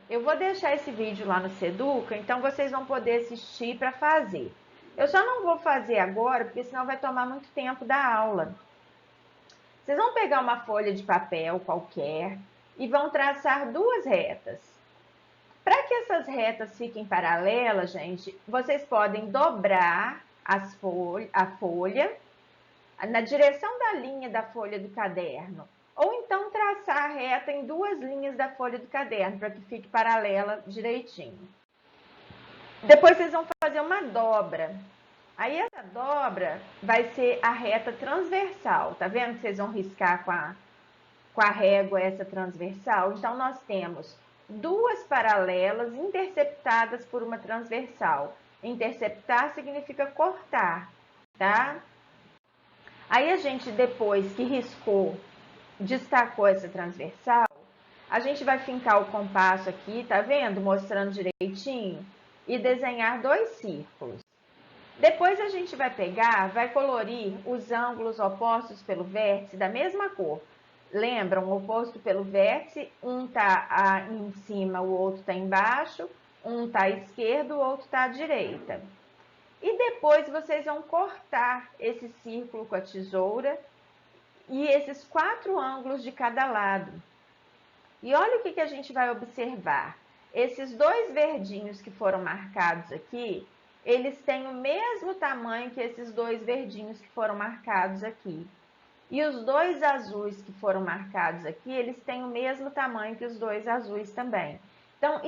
Eu vou deixar esse vídeo lá no Seduca, então vocês vão poder assistir para fazer. Eu só não vou fazer agora, porque senão vai tomar muito tempo da aula. Vocês vão pegar uma folha de papel qualquer e vão traçar duas retas. Para que essas retas fiquem paralelas, gente, vocês podem dobrar a folha na direção da linha da folha do caderno, ou então traçar a reta em duas linhas da folha do caderno, para que fique paralela direitinho. Depois vocês vão fazer uma dobra. Aí essa dobra vai ser a reta transversal. Tá vendo que vocês vão riscar com a régua essa transversal? Então, nós temos duas paralelas interceptadas por uma transversal. Interceptar significa cortar, tá? Aí a gente, depois que riscou, destacou essa transversal, a gente vai fincar o compasso aqui, tá vendo? Mostrando direitinho. E desenhar dois círculos. Depois a gente vai pegar, vai colorir os ângulos opostos pelo vértice da mesma cor. Lembram, o oposto pelo vértice, um está em cima, o outro está embaixo, um está à esquerda, o outro está à direita. E depois vocês vão cortar esse círculo com a tesoura e esses 4 ângulos de cada lado. E olha o que a gente vai observar. Esses dois verdinhos que foram marcados aqui, eles têm o mesmo tamanho que esses dois verdinhos que foram marcados aqui. E os dois azuis que foram marcados aqui, eles têm o mesmo tamanho que os dois azuis também. Então,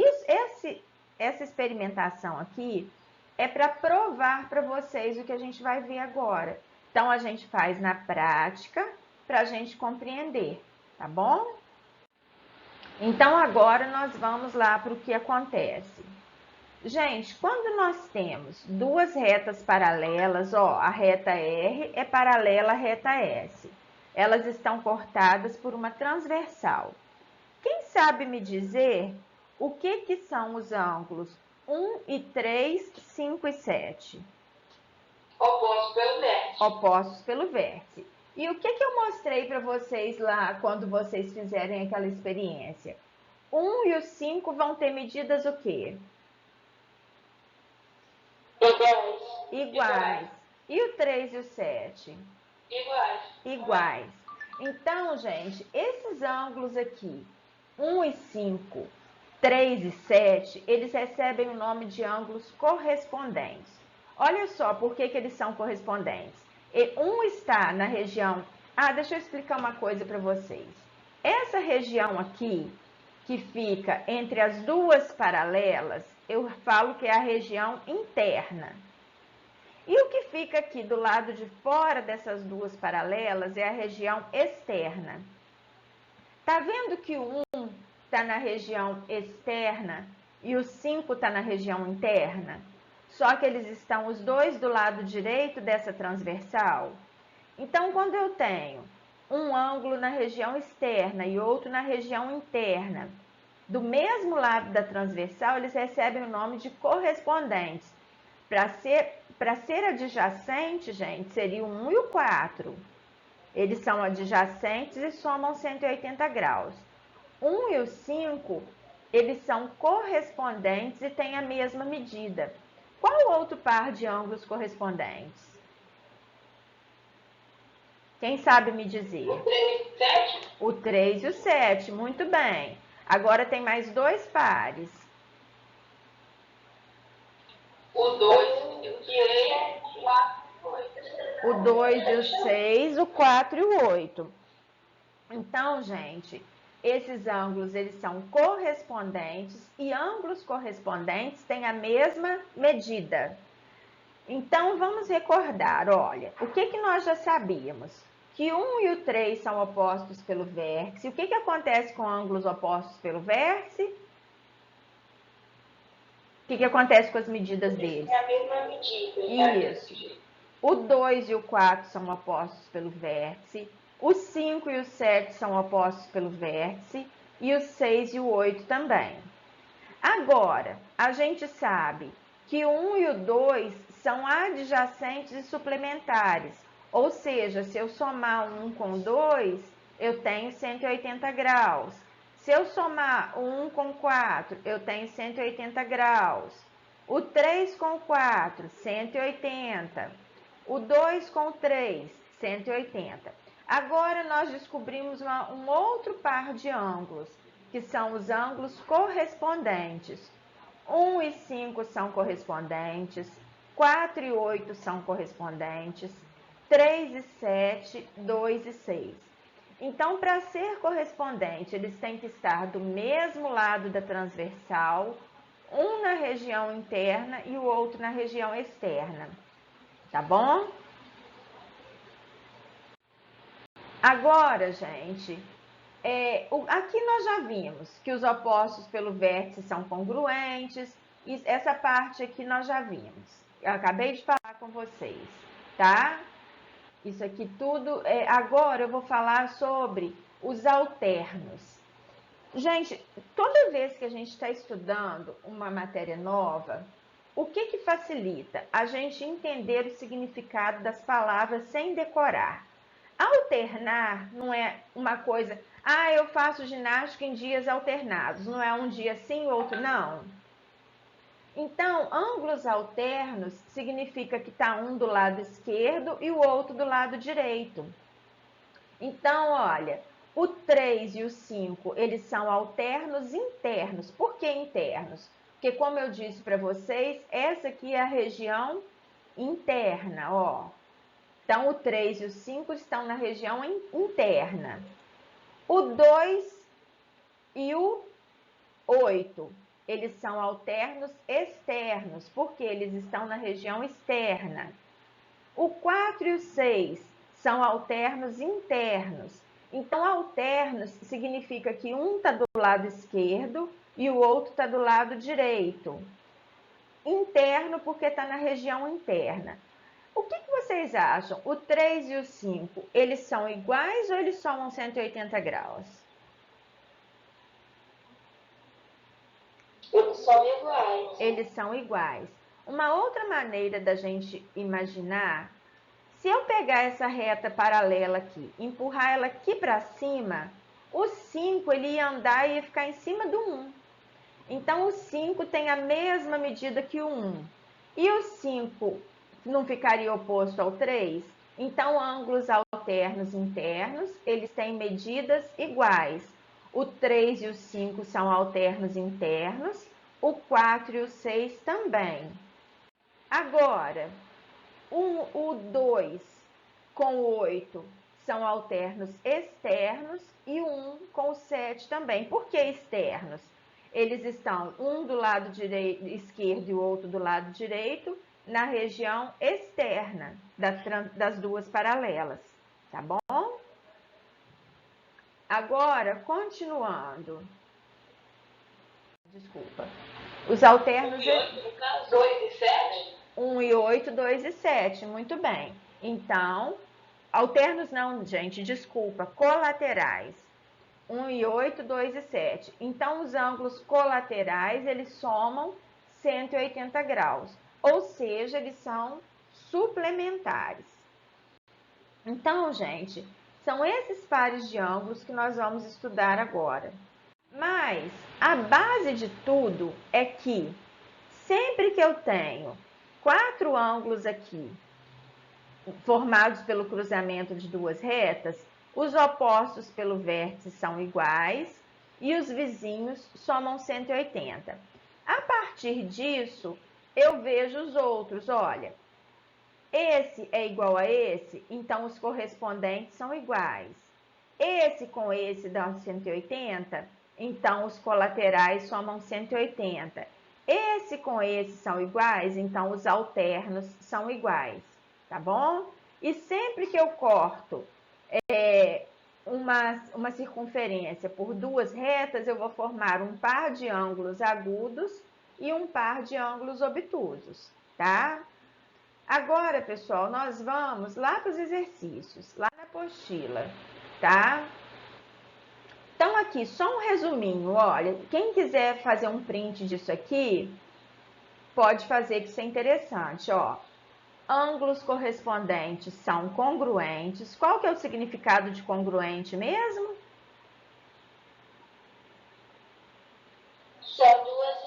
essa experimentação aqui é para provar para vocês o que a gente vai ver agora. Então, a gente faz na prática para a gente compreender, tá bom? Então, agora nós vamos lá para o que acontece. Gente, quando nós temos duas retas paralelas, ó, a reta R é paralela à reta S. Elas estão cortadas por uma transversal. Quem sabe me dizer o que são os ângulos 1 e 3, 5 e 7? Opostos pelo vértice. Opostos pelo vértice. E o que eu mostrei para vocês lá quando vocês fizerem aquela experiência? 1 e o 5 vão ter medidas o quê? Iguais. E o 3 e o 7? Iguais. Iguais. Então, gente, esses ângulos aqui, 1 e 5, 3 e 7, eles recebem o nome de ângulos correspondentes. Olha só por que eles são correspondentes. Um está na região... deixa eu explicar uma coisa para vocês. Essa região aqui, que fica entre as duas paralelas, eu falo que é a região interna. E o que fica aqui do lado de fora dessas duas paralelas é a região externa. Tá vendo que o 1 está na região externa e o 5 está na região interna? Só que eles estão os dois do lado direito dessa transversal. Então, quando eu tenho um ângulo na região externa e outro na região interna, do mesmo lado da transversal, eles recebem o nome de correspondentes. Para ser adjacente, gente, seria o 1 e o 4. Eles são adjacentes e somam 180 graus. 1 e o 5, eles são correspondentes e têm a mesma medida. Qual outro par de ângulos correspondentes? Quem sabe me dizer? O 3 e o 7? O 3 e o 7, muito bem. Agora tem mais dois pares. O 2 e o 6, o 4 e o 8. O 2 e o 6, o 4 e o 8. Então, gente, esses ângulos, eles são correspondentes e ângulos correspondentes têm a mesma medida. Então, vamos recordar, olha, o que nós já sabíamos? Que 1 e o 3 são opostos pelo vértice. O que acontece com ângulos opostos pelo vértice? O que acontece com as medidas deles? É a mesma medida. Isso. O 2 e o 4 são opostos pelo vértice. O 5 e o 7 são opostos pelo vértice. E o 6 e o 8 também. Agora, a gente sabe que o 1 e o 2 são adjacentes e suplementares. Ou seja, se eu somar 1 com 2, eu tenho 180 graus. Se eu somar o 1 com 4, eu tenho 180 graus. O 3 com 4, 180. O 2 com 3, 180. Agora, nós descobrimos um outro par de ângulos, que são os ângulos correspondentes. 1 e 5 são correspondentes, 4 e 8 são correspondentes, 3 e 7, 2 e 6. Então, para ser correspondente, eles têm que estar do mesmo lado da transversal, um na região interna e o outro na região externa. Tá bom? Agora, gente, aqui nós já vimos que os opostos pelo vértice são congruentes. E essa parte aqui nós já vimos. Eu acabei de falar com vocês, tá? Isso aqui tudo. Agora eu vou falar sobre os alternos. Gente, toda vez que a gente está estudando uma matéria nova, o que facilita? A gente entender o significado das palavras sem decorar. Alternar não é uma coisa, eu faço ginástica em dias alternados, não é um dia sim, outro não. Então, ângulos alternos significa que está um do lado esquerdo e o outro do lado direito. Então, olha, o 3 e o 5, eles são alternos internos. Por que internos? Porque, como eu disse para vocês, essa aqui é a região interna, ó. Então, o 3 e o 5 estão na região interna. O 2 e o 8, eles são alternos externos, porque eles estão na região externa. O 4 e o 6 são alternos internos. Então, alternos significa que um está do lado esquerdo e o outro está do lado direito. Interno, porque está na região interna. O que vocês acham? O 3 e o 5, eles são iguais ou eles somam 180 graus? Eles são iguais. Eles são iguais. Uma outra maneira da gente imaginar, se eu pegar essa reta paralela aqui, empurrar ela aqui para cima, o 5 ele ia andar e ia ficar em cima do 1. Então, o 5 tem a mesma medida que o 1. E o 5 não ficaria oposto ao 3? Então, ângulos alternos internos, eles têm medidas iguais. O 3 e o 5 são alternos internos, o 4 e o 6 também. Agora, o 2 com o 8 são alternos externos e o 1 com o 7 também. Por que externos? Eles estão um do lado esquerdo e o outro do lado direito, na região externa das duas paralelas, tá bom? Agora, continuando. Desculpa. Os alternos... 2 e 7? 1 e 8, 2 e 7, muito bem. Então, alternos não, gente, desculpa, colaterais. 1 e 8, 2 e 7. Então, os ângulos colaterais, eles somam 180 graus. Ou seja, eles são suplementares. Então, gente, são esses pares de ângulos que nós vamos estudar agora. Mas, a base de tudo é que, sempre que eu tenho 4 ângulos aqui, formados pelo cruzamento de duas retas, os opostos pelo vértice são iguais e os vizinhos somam 180. A partir disso, eu vejo os outros. Olha, esse é igual a esse, então os correspondentes são iguais. Esse com esse dá 180, então os colaterais somam 180. Esse com esse são iguais, então os alternos são iguais, tá bom? E sempre que eu corto uma circunferência por duas retas, eu vou formar um par de ângulos agudos e um par de ângulos obtusos, tá? Agora, pessoal, nós vamos lá para os exercícios, lá na apostila, tá? Então, aqui, só um resuminho, olha, quem quiser fazer um print disso aqui, pode fazer, que isso é interessante, ó. Ângulos correspondentes são congruentes. Qual que é o significado de congruente mesmo?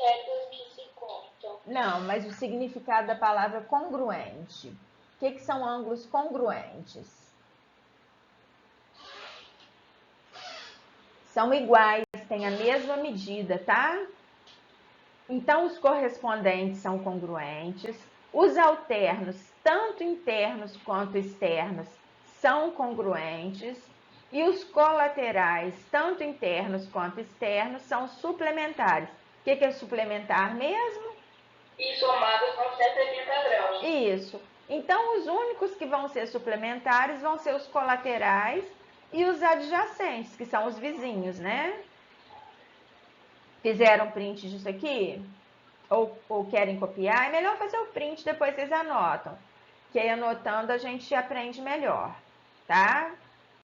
retas que se cortam. Não, mas o significado da palavra congruente. O que são ângulos congruentes? São iguais, têm a mesma medida, tá? Então, os correspondentes são congruentes. Os alternos, tanto internos quanto externos, são congruentes. E os colaterais, tanto internos quanto externos, são suplementares. O que é suplementar mesmo? E somados vão 180 graus. Isso. Então, os únicos que vão ser suplementares vão ser os colaterais e os adjacentes, que são os vizinhos, né? Fizeram print disso aqui? Ou querem copiar? É melhor fazer o print, depois vocês anotam. Que aí anotando a gente aprende melhor, tá?